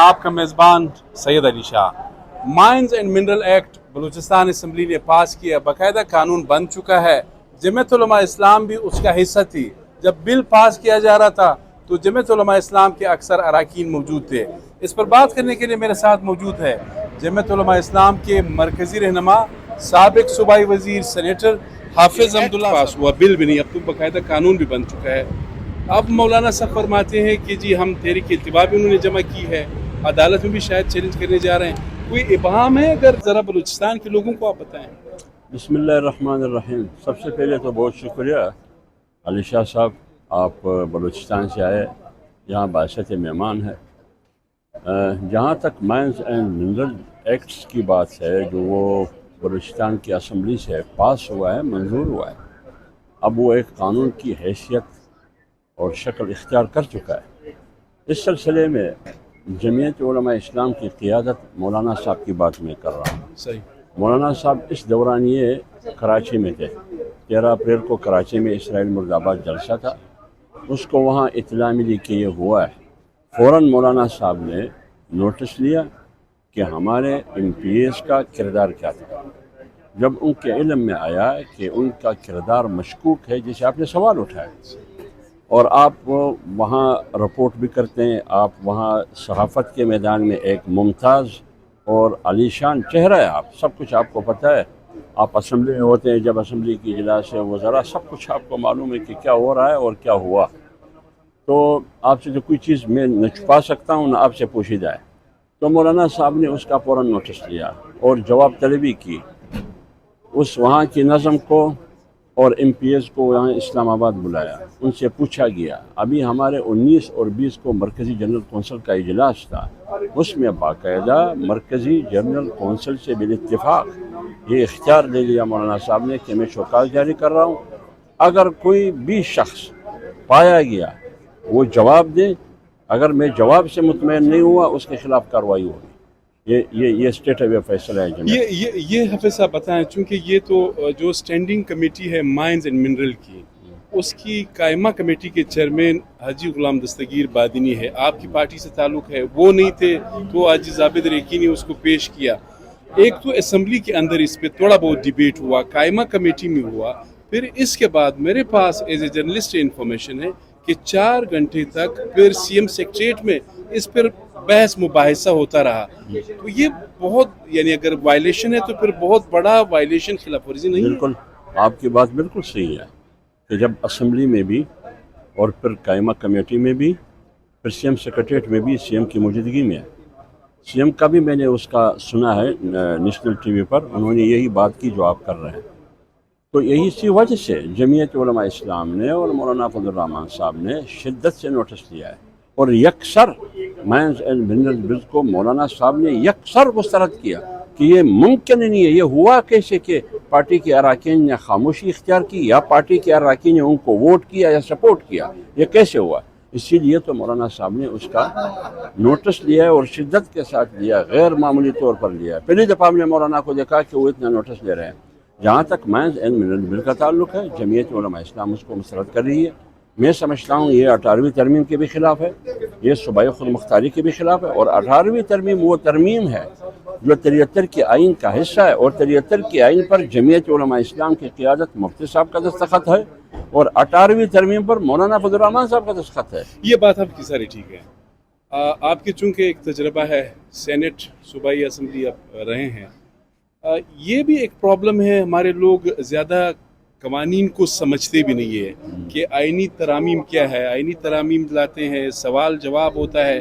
آپ کا میزبان Syed Ali Shah. Mines and mineral act Balochistan assembly نے پاس کیا، باقاعدہ قانون بن چکا ہے۔ جمعیت علماء اسلام بھی اس کا حصہ تھی۔ جب بل پاس کیا جا رہا تھا تو جمعیت علماء اسلام کے اکثر اراکین موجود تھے۔ اس پر بات کرنے کے لیے میرے ساتھ موجود ہے جمعیت علماء اسلام کے مرکزی رہنما، سابق صوبائی وزیر سینیٹر حافظ عبداللہ۔ پاس ہوا بل بھی نہیں، اب تو باقاعدہ قانون بھی بن چکا ہے۔ اب مولانا صاحب فرماتے ہیں کہ جی ہم تحریک اتباع بھی انہوں نے جمع کی ہے، عدالت میں بھی شاید چیلنج کرنے جا رہے ہیں۔ کوئی ابہام ہے؟ اگر ذرا بلوچستان کے لوگوں کو آپ بتائیں۔ بسم اللہ الرحمن الرحیم۔ سب سے پہلے تو بہت شکریہ علی شاہ صاحب، آپ بلوچستان سے آئے، یہاں باعثت مہمان ہے۔ جہاں تک مائنز اینڈ منرل ایکٹس کی بات ہے، جو وہ بلوچستان کی اسمبلی سے پاس ہوا ہے، منظور ہوا ہے، اب وہ ایک قانون کی حیثیت اور شکل اختیار کر چکا ہے۔ اس سلسلے میں جمعیت علماء اسلام کی قیادت مولانا صاحب کی بات میں کر رہا ہوں۔ صحیح۔ مولانا صاحب اس دوران یہ کراچی میں تھے۔ 13 اپریل کو کراچی میں اسرائیل مرد آباد جلسہ تھا، اس کو وہاں اطلاع ملی کہ یہ ہوا ہے۔ فوراً مولانا صاحب نے نوٹس لیا کہ ہمارے ایم پی ایس کا کردار کیا تھا۔ جب ان کے علم میں آیا کہ ان کا کردار مشکوک ہے، جسے آپ نے سوال اٹھایا، اور آپ وہاں رپورٹ بھی کرتے ہیں، آپ وہاں صحافت کے میدان میں ایک ممتاز اور علی شان چہرہ ہے، آپ سب کچھ آپ کو پتہ ہے، آپ اسمبلی میں ہوتے ہیں، جب اسمبلی کی اجلاس ہے وزراء، سب کچھ آپ کو معلوم ہے کہ کیا ہو رہا ہے اور کیا ہوا۔ تو آپ سے جو کوئی چیز میں نہ چھپا سکتا ہوں نہ آپ سے پوچھی جائے۔ تو مولانا صاحب نے اس کا فوراً نوٹس لیا اور جواب طلبی کی، اس وہاں کی نظم کو اور ایم پی ایس کو یہاں اسلام آباد بلایا، ان سے پوچھا گیا۔ ابھی ہمارے 19 اور 20 کو مرکزی جنرل کونسل کا اجلاس تھا، اس میں باقاعدہ مرکزی جنرل کونسل سے بالاتفاق یہ اختیار لے لیا مولانا صاحب نے کہ میں شوکاز جاری کر رہا ہوں، اگر کوئی بھی شخص پایا گیا وہ جواب دے، اگر میں جواب سے مطمئن نہیں ہوا اس کے خلاف کارروائی ہوگی۔ یہ اسٹیٹ اوے فیصلہ ہے جنرل۔ یہ حافظ صاحب بتائیں، چونکہ یہ تو جو اسٹینڈنگ کمیٹی ہے مائنز اینڈ منرل کی، اس کی قائمہ کمیٹی کے چیئرمین حاجی غلام دستگیر بادینی ہے، آپ کی پارٹی سے تعلق ہے، وہ نہیں تھے تو حاجی زابد ریکی نے اس کو پیش کیا۔ ایک تو اسمبلی کے اندر اس پہ تھوڑا بہت ڈیبیٹ ہوا، قائمہ کمیٹی میں ہوا، پھر اس کے بعد میرے پاس ایز اے جرنلسٹ انفارمیشن ہے کہ 4 گھنٹے تک پھر سی ایم سیکریٹریٹ میں اس پر بحث مباحثہ ہوتا رہا۔ تو یہ بہت، یعنی اگر وائلیشن ہے تو پھر بہت بڑا وائلیشن، خلاف ورزی نہیں ہے؟ بالکل، آپ کی بات بالکل صحیح ہے کہ جب اسمبلی میں بھی اور پھر قائمہ کمیٹی میں بھی، پھر سی ایم سیکریٹریٹ میں بھی سی ایم کی موجودگی میں ہے، سی ایم کا بھی میں نے اس کا سنا ہے نیشنل ٹی وی پر، انہوں نے یہی بات کی جو آپ کر رہے ہیں۔ تو یہی سی وجہ سے جمعیت علماء اسلام نے اور مولانا فضل الرحمان صاحب نے شدت سے نوٹس لیا ہے، اور یکسر مائنز اینڈ منرل بل کو مولانا صاحب نے یکسر مسترد کیا کہ یہ ممکن نہیں ہے، یہ ہوا کیسے کہ پارٹی کے اراکین نے خاموشی اختیار کی یا پارٹی کے اراکین نے ان کو ووٹ کیا یا سپورٹ کیا، یہ کیسے ہوا؟ اسی لیے تو مولانا صاحب نے اس کا نوٹس لیا ہے اور شدت کے ساتھ لیا، غیر معمولی طور پر لیا ہے۔ پہلی دفعہ ہم نے مولانا کو دیکھا کہ وہ اتنا نوٹس لے رہے ہیں۔ جہاں تک مائنز اینڈ منرل بل کا تعلق ہے، جمعیت علماء اسلام اس کو مسترد کر رہی ہے۔ میں سمجھتا ہوں یہ 18ویں ترمیم کے بھی خلاف ہے، یہ صوبائی خود مختاری کے بھی خلاف ہے، اور 18ویں ترمیم وہ ترمیم ہے جو 73 کے آئین کا حصہ ہے، اور 73 کے آئین پر جمعیت علماء اسلام کی قیادت مفتی صاحب کا دستخط ہے، اور 18ویں ترمیم پر مولانا فضل الرحمان صاحب کا دستخط ہے۔ یہ بات آپ کی ساری ٹھیک ہے۔ آپ کے چونکہ ایک تجربہ ہے، سینٹ صوبائی اسمبلی آپ رہے ہیں، یہ بھی ایک پرابلم ہے، ہمارے لوگ زیادہ قوانین کو سمجھتے بھی نہیں ہے کہ آئینی ترامیم کیا ہے۔ آئینی ترامیم لاتے ہیں، سوال جواب ہوتا ہے،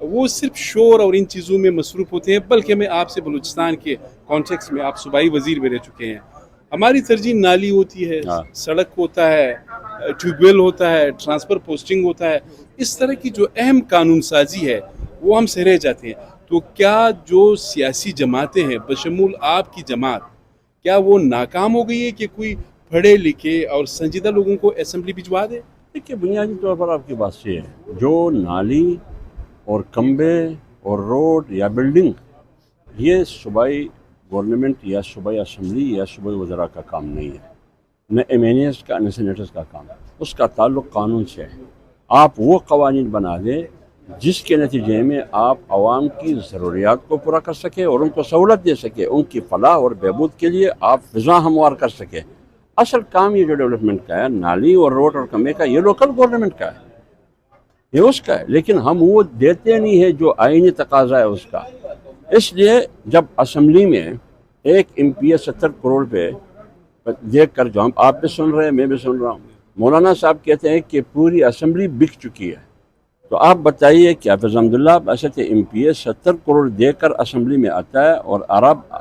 وہ صرف شور اور ان چیزوں میں مصروف ہوتے ہیں۔ بلکہ میں آپ سے بلوچستان کے کانٹیکس میں، آپ صوبائی وزیر بھی رہ چکے ہیں، ہماری ترجیح نالی ہوتی ہے، سڑک ہوتا ہے، ٹیوب ویل ہوتا ہے، ٹرانسفر پوسٹنگ ہوتا ہے، اس طرح کی جو اہم قانون سازی ہے وہ ہم سے رہ جاتے ہیں۔ تو کیا جو سیاسی جماعتیں ہیں بشمول آپ کی جماعت، کیا وہ ناکام ہو گئی ہے کہ کوئی پڑھے لکھے اور سنجیدہ لوگوں کو اسمبلی بھجوا دے؟ دیکھیے، بنیادی طور پر آپ کی بات صحیح ہے، جو نالی اور کمبے اور روڈ یا بلڈنگ، یہ صوبائی گورنمنٹ یا صوبائی اسمبلی یا صوبائی وزراء کا کام نہیں ہے، نہ ایم این ایز کا نہ سینیٹرز کا کام ہے، اس کا تعلق قانون سے ہے۔ آپ وہ قوانین بنا دیں جس کے نتیجے میں آپ عوام کی ضروریات کو پورا کر سکے اور ان کو سہولت دے سکے، ان کی فلاح اور بہبود کے لیے آپ فضا ہموار کر سکے۔ اصل کام یہ جو ڈیولپمنٹ کا ہے، نالی اور روڈ اور کمے کا، یہ لوکل گورنمنٹ کا ہے، یہ اس کا ہے، لیکن ہم وہ دیتے نہیں ہے جو آئینی تقاضا ہے اس کا۔ اس لیے جب اسمبلی میں ایک ایم پی 70 کروڑ پہ دیکھ کر، جو ہم آپ بھی سن رہے ہیں میں بھی سن رہا ہوں، مولانا صاحب کہتے ہیں کہ پوری اسمبلی بک چکی ہے، تو آپ بتائیے کہ حافظ حمداللہ بحثت ایم پی 70 کروڑ دے کر اسمبلی میں آتا ہے، اور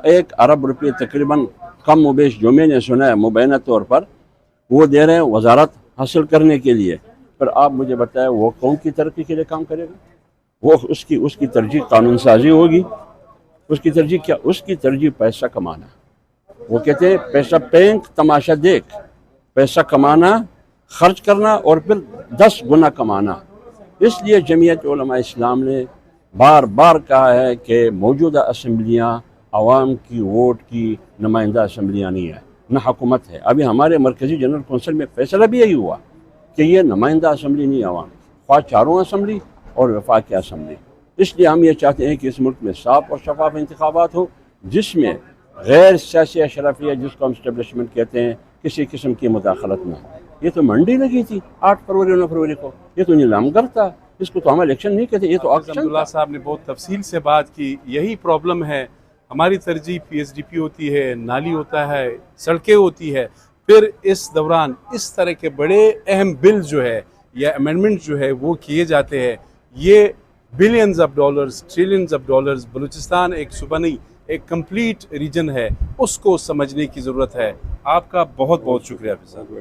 ایک ارب روپے تقریباً کم و بیش جو میں نے سنا ہے مبینہ طور پر وہ دے رہے ہیں وزارت حاصل کرنے کے لیے، پر آپ مجھے بتائیں وہ قوم کی ترقی کے لیے کام کرے گا؟ وہ اس کی ترجیح قانون سازی ہوگی؟ اس کی ترجیح کیا؟ اس کی ترجیح پیسہ کمانا۔ وہ کہتے ہیں پیسہ پینک تماشا دیکھ، پیسہ کمانا، خرچ کرنا اور پھر 10 گنا کمانا۔ اس لیے جمعیت علماء اسلام نے بار بار کہا ہے کہ موجودہ اسمبلیاں عوام کی ووٹ کی نمائندہ اسمبلیاں نہیں ہیں، نہ حکومت ہے۔ ابھی ہمارے مرکزی جنرل کونسل میں فیصلہ بھی یہی ہوا کہ یہ نمائندہ اسمبلی نہیں عوام، خواہ چاروں اسمبلی اور وفاقی اسمبلی۔ اس لیے ہم یہ چاہتے ہیں کہ اس ملک میں صاف اور شفاف انتخابات ہو، جس میں غیر سیاسی اشرافیہ، جس کو ہم اسٹیبلشمنٹ کہتے ہیں، کسی قسم کی مداخلت نہ ہو۔ یہ تو منڈی لگی تھی 8 فروری 9 فروری کو، یہ تو نیلام گر تھا، اس کو تو ہم الیکشن نہیں کہتے، یہ تو آکشن عبداللہ تھا۔ صاحب نے بہت تفصیل سے بات کی، یہی پرابلم ہے، ہماری ترجیح پی ایس ڈی پی ہوتی ہے، نالی ہوتا ہے، سڑکیں ہوتی ہے، پھر اس دوران اس طرح کے بڑے اہم بل جو ہے یا امینڈمنٹ جو ہے وہ کیے جاتے ہیں، یہ billions of dollars, trillions of dollars. Balochistan ایک صوبہ نہیں، ایک کمپلیٹ ریجن ہے، اس کو سمجھنے کی ضرورت ہے۔ آپ کا بہت بہت شکریہ حافظ صاحب۔